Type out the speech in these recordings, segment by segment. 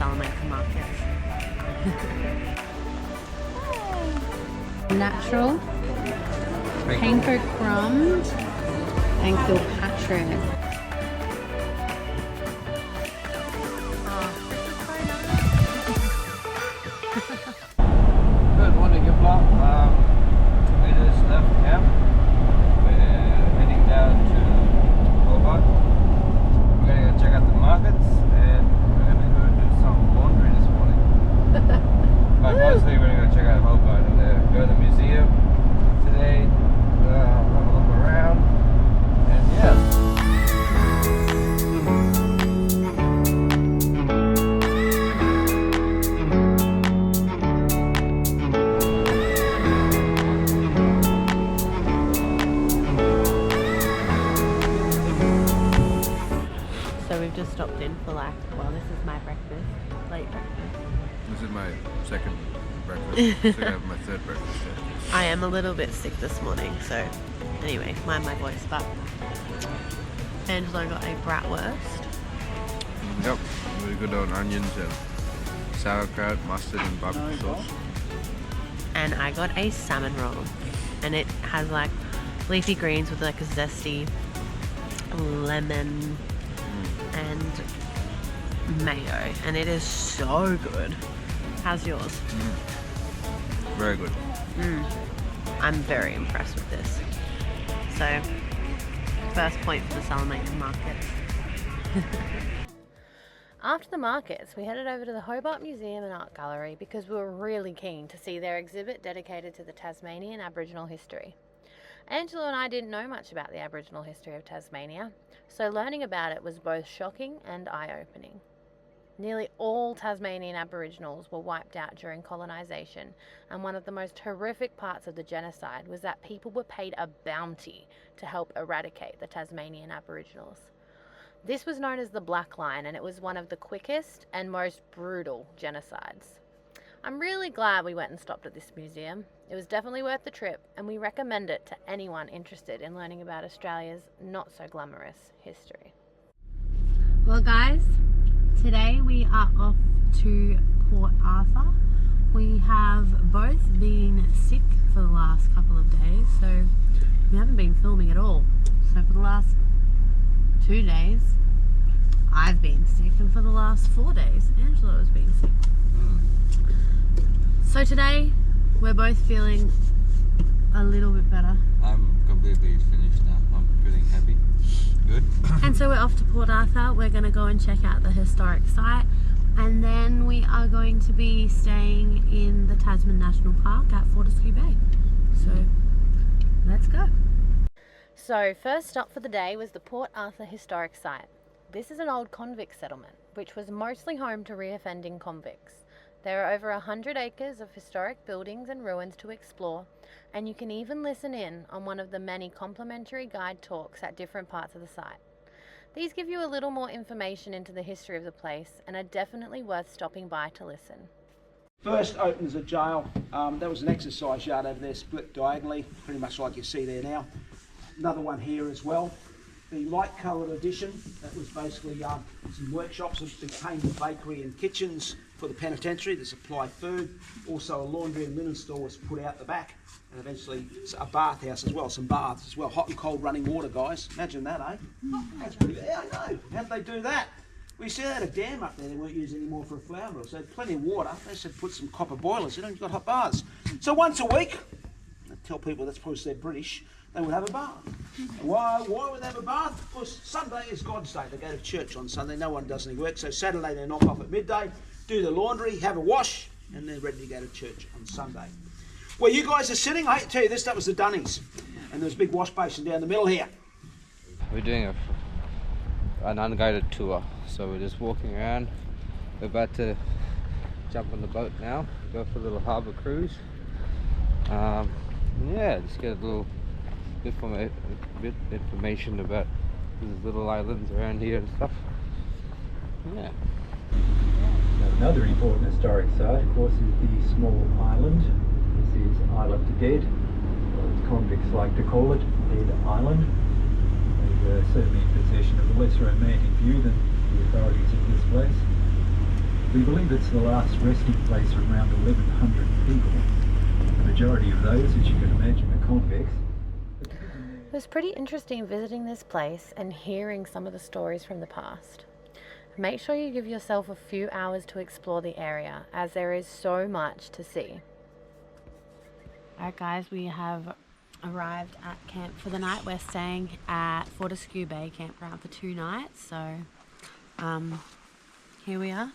Salamanca markets. Natural, panko crumbs, and Kilpatrick. Good morning, everyone. We just left camp. We're heading down to Hobart. We're going to go check out the markets and we're going to go do some laundry this morning. But mostly we're going to go check out Hobart and go to the museum today, have a look around, and yeah. Just stopped in for like, well, this is my breakfast, late breakfast. This is my second breakfast, so I have my third breakfast yet. I am a little bit sick this morning, so anyway, mind my voice, but Angelo got a bratwurst. Yep, really good on onions and sauerkraut, mustard and barbecue sauce. And I got a salmon roll, and it has like leafy greens with like a zesty lemon and mayo, and it is so good. How's yours? Very good. I'm very impressed with this. So, first point for the Salamanca markets. After the markets, we headed over to the Hobart Museum and Art Gallery because we were really keen to see their exhibit dedicated to the Tasmanian Aboriginal history. Angela and I didn't know much about the Aboriginal history of Tasmania, so learning about it was both shocking and eye-opening. Nearly all Tasmanian Aboriginals were wiped out during colonisation, and one of the most horrific parts of the genocide was that people were paid a bounty to help eradicate the Tasmanian Aboriginals. This was known as the Black Line, and it was one of the quickest and most brutal genocides. I'm really glad we went and stopped at this museum. It was definitely worth the trip, and we recommend it to anyone interested in learning about Australia's not-so-glamorous history. Well guys, today we are off to Port Arthur. We have both been sick for the last couple of days, so we haven't been filming at all. So for the last 2 days, I've been sick, and for the last 4 days, Angela has been sick. So today, we're both feeling a little bit better. I'm completely finished now. I'm feeling happy. Good. And so we're off to Port Arthur. We're going to go and check out the historic site. And then we are going to be staying in the Tasman National Park at Fortescue Bay. So, let's go. So, first stop for the day was the Port Arthur Historic Site. This is an old convict settlement, which was mostly home to reoffending convicts. There are over 100 acres of historic buildings and ruins to explore, and you can even listen in on one of the many complimentary guide talks at different parts of the site. These give you a little more information into the history of the place and are definitely worth stopping by to listen. First opened as a jail. That was an exercise yard over there, split diagonally, pretty much like you see there now. Another one here as well. The light coloured addition, that was basically some workshops that became the bakery and kitchens for the penitentiary to supply food. Also a laundry and linen store was put out the back, and eventually a bathhouse as well, some baths as well. Hot and cold running water, guys. Imagine that, eh? That's pretty good. Yeah, I know. How'd they do that? We see they had a dam up there they weren't using anymore for a flour mill, so they had plenty of water. They said put some copper boilers in and you've got hot baths. So once a week, I tell people that's because they're British, they would have a bath. Why would they have a bath? Because Sunday is God's day. They go to church on Sunday, no one does any work, so Saturday they knock off at midday, do the laundry, have a wash, and they're ready to go to church on Sunday. Where you guys are sitting, I hate to tell you this, that was the Dunnies. And there's a big wash basin down the middle here. We're doing an unguided tour, so we're just walking around. We're about to jump on the boat now, go for a little harbour cruise. Yeah, just get a little bit information about these little islands around here and stuff. Yeah. Another important historic site, of course, is the small island. This is Isle of the Dead, or as convicts like to call it, Dead Island. They were certainly in possession of a less romantic view than the authorities of this place. We believe it's the last resting place of around 1,100 people. The majority of those, as you can imagine, are convicts. It was pretty interesting visiting this place and hearing some of the stories from the past. Make sure you give yourself a few hours to explore the area, as there is so much to see. Alright guys, we have arrived at camp for the night. We're staying at Fortescue Bay campground for 2 nights. So here we are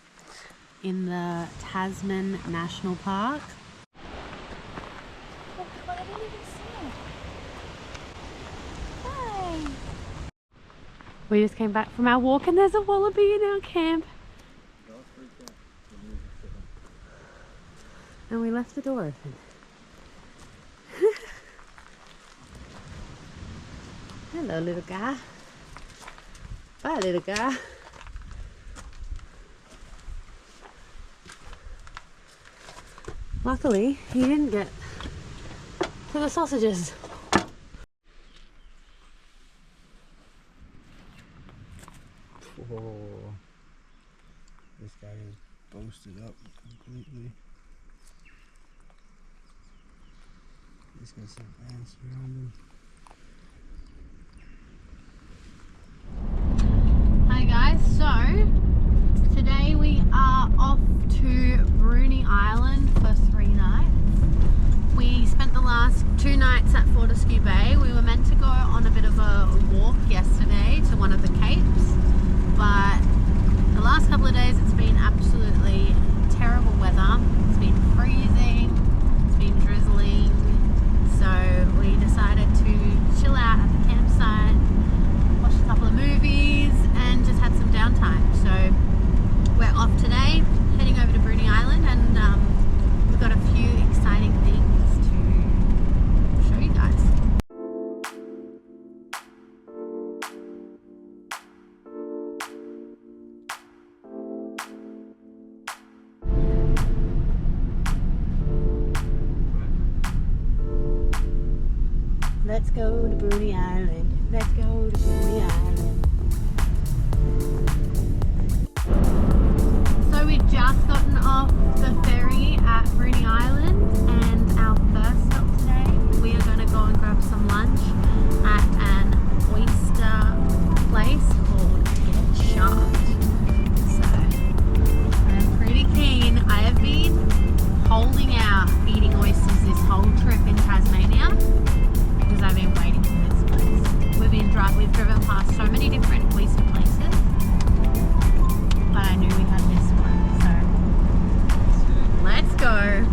in the Tasman National Park. Oh my God, I didn't even see it. Hi. We just came back from our walk and there's a wallaby in our camp. And we left the door open. Hello little guy. Bye little guy. Luckily he didn't get to the sausages. Oh, this guy is boasted up completely. He's got some ants around him. Hi guys, so today we are off to Bruny Island for 3 nights. We spent the last 2 nights at Fortescue Bay. We were meant to go on a bit of a walk yesterday to one of the capes, but the last couple of days it's been absolutely terrible weather. It's been freezing, it's been drizzling, so we decided to chill out at the campsite, watch a couple of movies and just had some downtime. So we're off today, heading over to Bruny Island, and we've got a few exciting things to show you guys. Let's go to Bruny Island. Let's go to Bruny Island. So we've just gotten off the ferry at Bruny Island, and our first stop today, we are going to go and grab some lunch at an oyster place called Jetty. So I'm pretty keen. I have been holding out eating oysters this whole trip in Tasmania, because I've been waiting for this place. We've driven past so many different oyster places, but I knew we had this one, so let's go.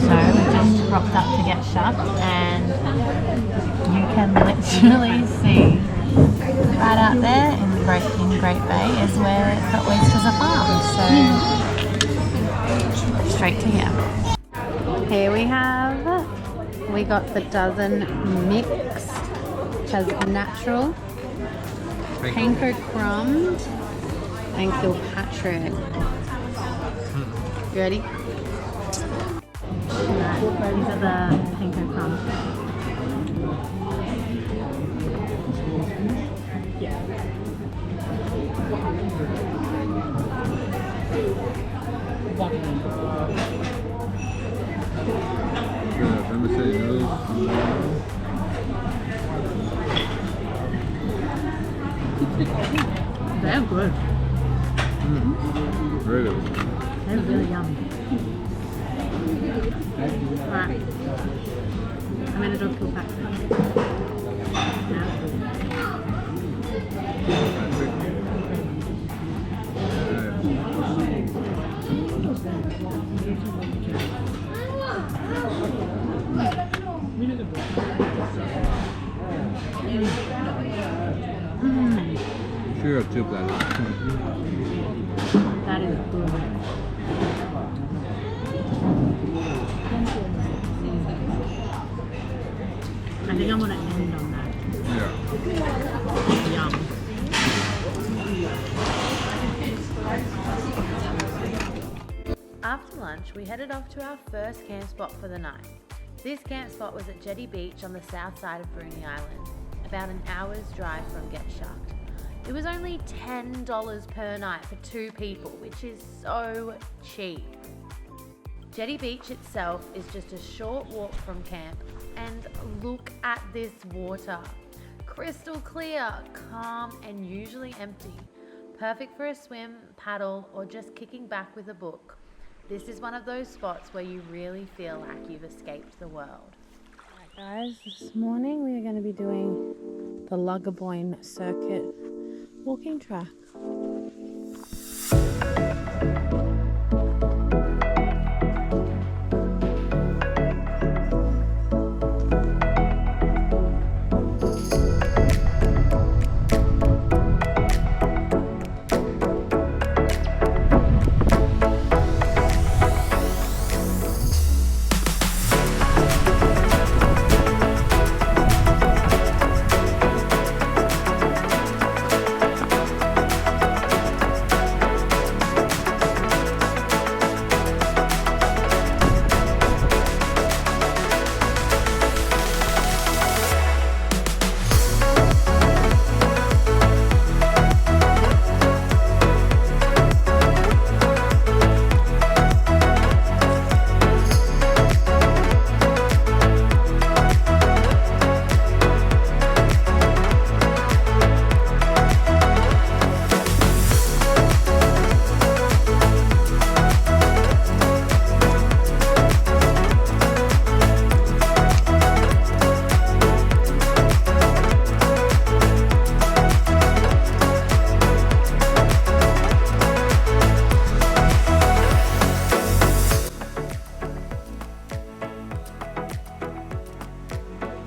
So we just rocked up to get shut, and you can literally see right out there in Great Bay is where the oysters are farmed. So straight to here. Here we got the dozen mixed, which has natural, panko crumbed, and Kilpatrick. You ready? Right, these are the panko crumbs. They're good. Very good. They're really yummy. Alright. I'm gonna drop Kilpatrick. Sure, too bad. That is good. I think I'm gonna end on that. Yeah. Yum. After lunch, we headed off to our first camp spot for the night. This camp spot was at Jetty Beach on the south side of Bruny Island, about an hour's drive from Get Shucked. It was only $10 per night for 2 people, which is so cheap. Jetty Beach itself is just a short walk from camp, and look at this water. Crystal clear, calm, and usually empty. Perfect for a swim, paddle, or just kicking back with a book. This is one of those spots where you really feel like you've escaped the world. Alright guys, this morning we are going to be doing the Luggaboyne Circuit walking track.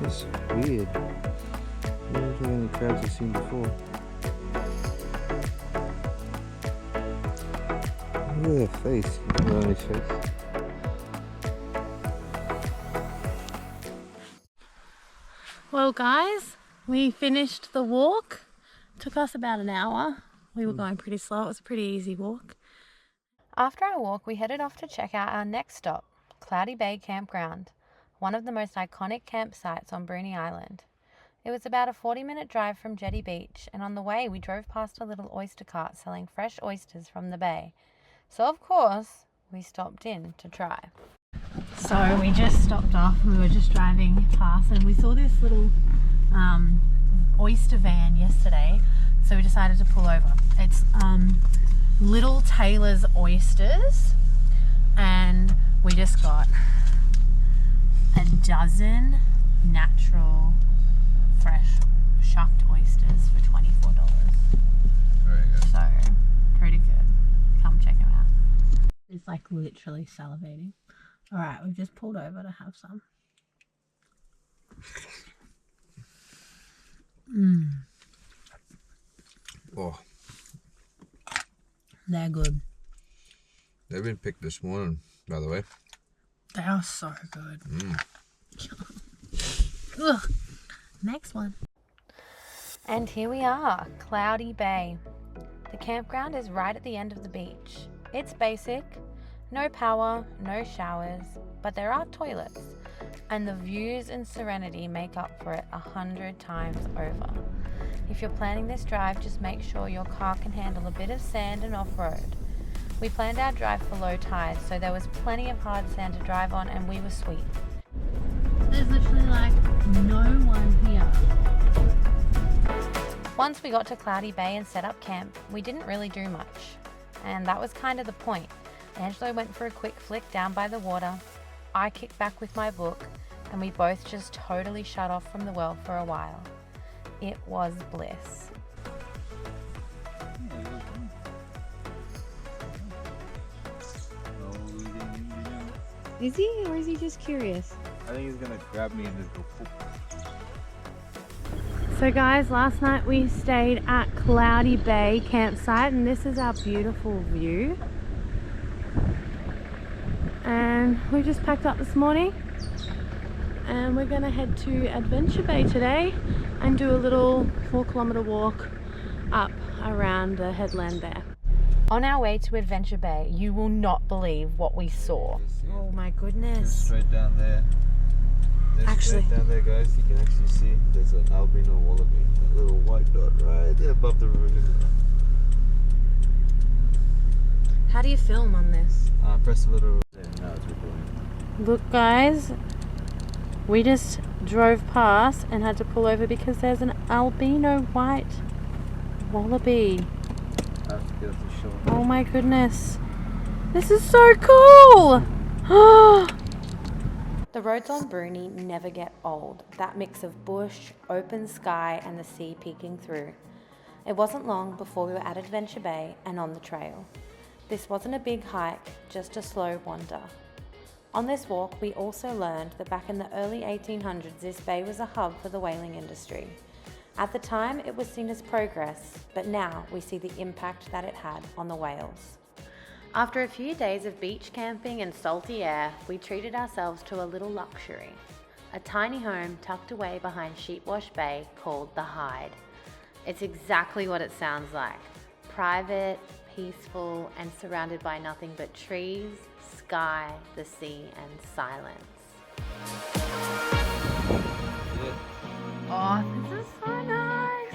That's weird. I don't think any crabs I've seen before. Look at their face. Look at his face. Well guys, we finished the walk. Took us about an hour. We were going pretty slow. It was a pretty easy walk. After our walk, we headed off to check out our next stop, Cloudy Bay Campground, one of the most iconic campsites on Bruny Island. It was about a 40-minute drive from Jetty Beach, and on the way we drove past a little oyster cart selling fresh oysters from the bay. So of course, we stopped in to try. So we just stopped off and we were just driving past and we saw this little oyster van yesterday, so we decided to pull over. It's Little Taylor's Oysters, and we just got a dozen natural fresh shucked oysters for $24. Very good. So pretty good. Come check them out. It's like literally salivating. Alright, we've just pulled over to have some. Oh, They're good. they've been picked this morning, by the way. They are so good. Ugh. Next one. And here we are, Cloudy Bay. The campground is right at the end of the beach. It's basic, no power, no showers, but there are toilets, and the views and serenity make up for it 100 times over. If you're planning this drive, just make sure your car can handle a bit of sand and off-road. We planned our drive for low tide, so there was plenty of hard sand to drive on, and we were sweet. There's literally like no one here. Once we got to Cloudy Bay and set up camp, we didn't really do much, and that was kind of the point. Angelo went for a quick flick down by the water, I kicked back with my book, and we both just totally shut off from the world for a while. It was bliss. Is he, or is he just curious? I think he's gonna grab me and just go poop. So guys, last night we stayed at Cloudy Bay campsite, and this is our beautiful view. And we just packed up this morning and we're gonna head to Adventure Bay today and do a little 4-kilometer walk up around the headland there. On our way to Adventure Bay, you will not believe what we saw. Oh my goodness. Straight down there. Actually, right down there, guys, you can actually see there's an albino wallaby, that little white dot right there above the river. how do you film on this? Press a little. And now it's recording. Look, guys, we just drove past and had to pull over because there's an albino white wallaby. I have to get up the shore. Oh my goodness. This is so cool! The roads on Bruny never get old. That mix of bush, open sky and the sea peeking through. It wasn't long before we were at Adventure Bay and on the trail. This wasn't a big hike, just a slow wander. On this walk, we also learned that back in the early 1800s, this bay was a hub for the whaling industry. At the time, it was seen as progress, but now we see the impact that it had on the whales. After a few days of beach camping and salty air, we treated ourselves to a little luxury. A tiny home tucked away behind Sheepwash Bay called the Hide. It's exactly what it sounds like. Private, peaceful, and surrounded by nothing but trees, sky, the sea, and silence. Oh, this is so nice.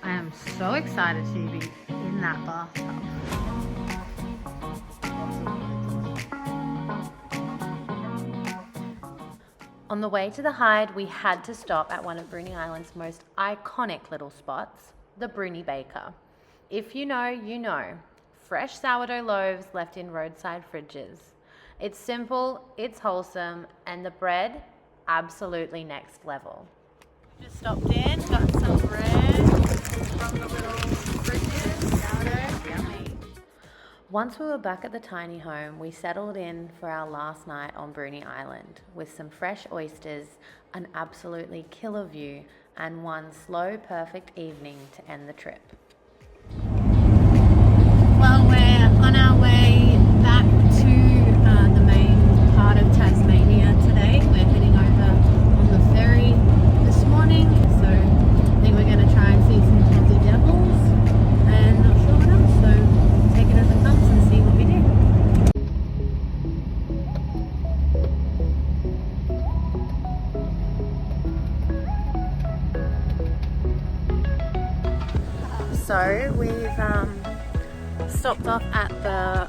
I am so excited to be in that bathtub. On the way to the Hide, we had to stop at one of Bruny Island's most iconic little spots, the Bruny Baker. If you know, you know. Fresh sourdough loaves left in roadside fridges. It's simple, it's wholesome, and the bread, absolutely next level. Just stopped in, got some bread from the little fridges, sourdough, yummy. Once we were back at the tiny home, we settled in for our last night on Bruny Island with some fresh oysters, an absolutely killer view, and one slow, perfect evening to end the trip. Well, we're on our way back to the main part of Tasmania today. We're heading over on the ferry this morning, so I think we're going to try and see some Tassie devils and not sure what else, so take it as it comes and see what we do. So we've stopped off at the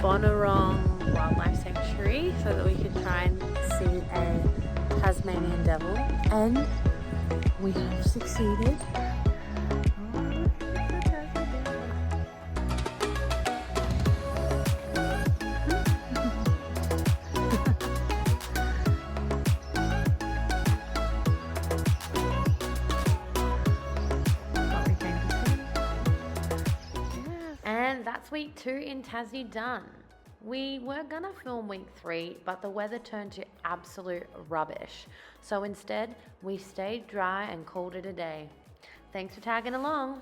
Bonarong Wildlife Sanctuary so that we could try and see a Tasmanian devil, and we have succeeded. And that's week 2 in Tassie done. We were gonna film week 3, but the weather turned to absolute rubbish. So instead, we stayed dry and called it a day. Thanks for tagging along.